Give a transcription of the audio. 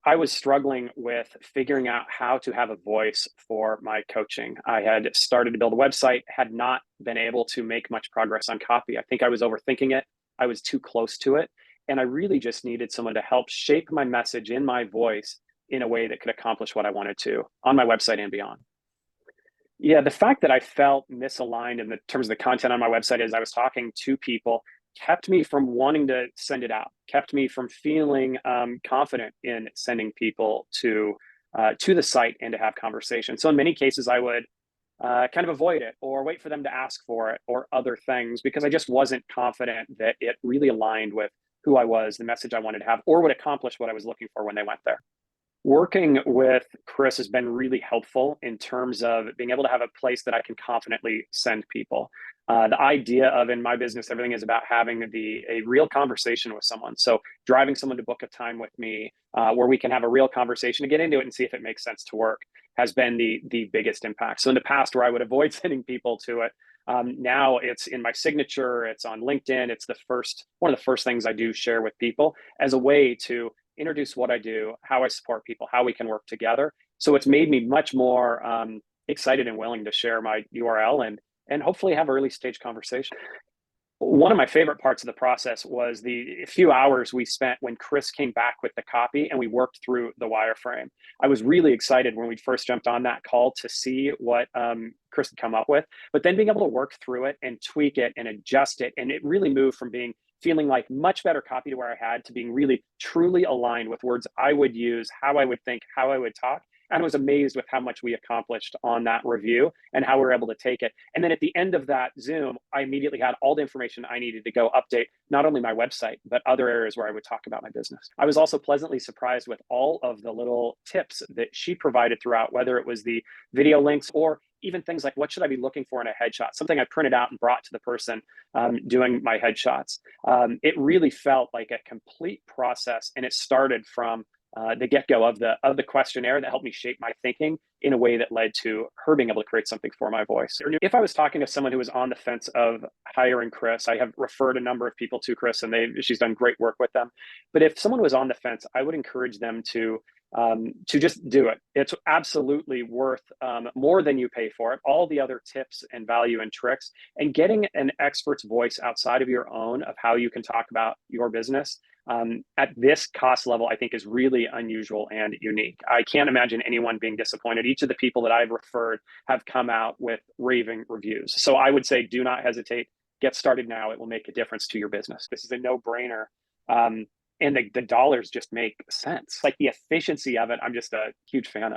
I was struggling with figuring out how to have a voice for my coaching. I had started to build a website, had not been able to make much progress on copy. I think I was overthinking it. I was too close to it. And I really just needed someone to help shape my message in my voice in a way that could accomplish what I wanted to on my website and beyond. Yeah, the fact that I felt misaligned in the terms of the content on my website as I was talking to people kept me from wanting to send it out, kept me from feeling confident in sending people to the site and to have conversations. So in many cases, I would kind of avoid it or wait for them to ask for it or other things because I just wasn't confident that it really aligned with who I was, the message I wanted to have, or would accomplish what I was looking for when they went there. Working with Chris has been really helpful in terms of being able to have a place that I can confidently send people. The idea of in my business, everything is about having a real conversation with someone. So driving someone to book a time with me where we can have a real conversation to get into it and see if it makes sense to work has been the biggest impact. So in the past where I would avoid sending people to it, now it's in my signature, it's on LinkedIn. It's one of the first things I do share with people as a way to introduce what I do, how I support people, how we can work together. So it's made me much more excited and willing to share my URL and hopefully have early stage conversation. One of my favorite parts of the process was the few hours we spent when Chris came back with the copy and we worked through the wireframe. I was really excited when we first jumped on that call to see what Chris had come up with, but then being able to work through it and tweak it and adjust it. And it really moved from being feeling like much better copy to where I had to being really truly aligned with words I would use, how I would think, how I would talk. And I was amazed with how much we accomplished on that review and how we were able to take it. And then at the end of that Zoom, I immediately had all the information I needed to go update not only my website, but other areas where I would talk about my business. I was also pleasantly surprised with all of the little tips that she provided throughout, whether it was the video links or even things like what should I be looking for in a headshot, something I printed out and brought to the person doing my headshots. It really felt like a complete process, and it started from the get-go of the questionnaire that helped me shape my thinking in a way that led to her being able to create something for my voice. If I was talking to someone who was on the fence of hiring Chris, I have referred a number of people to Chris, and she's done great work with them. But if someone was on the fence, I would encourage them to just do it. It's absolutely worth more than you pay for it. All the other tips and value and tricks, and getting an expert's voice outside of your own of how you can talk about your business at this cost level, I think is really unusual and unique. I can't imagine anyone being disappointed. Each of the people that I've referred have come out with raving reviews. So I would say, do not hesitate. Get started now. It will make a difference to your business. This is a no-brainer. And the dollars just make sense. Like the efficiency of it, I'm just a huge fan of.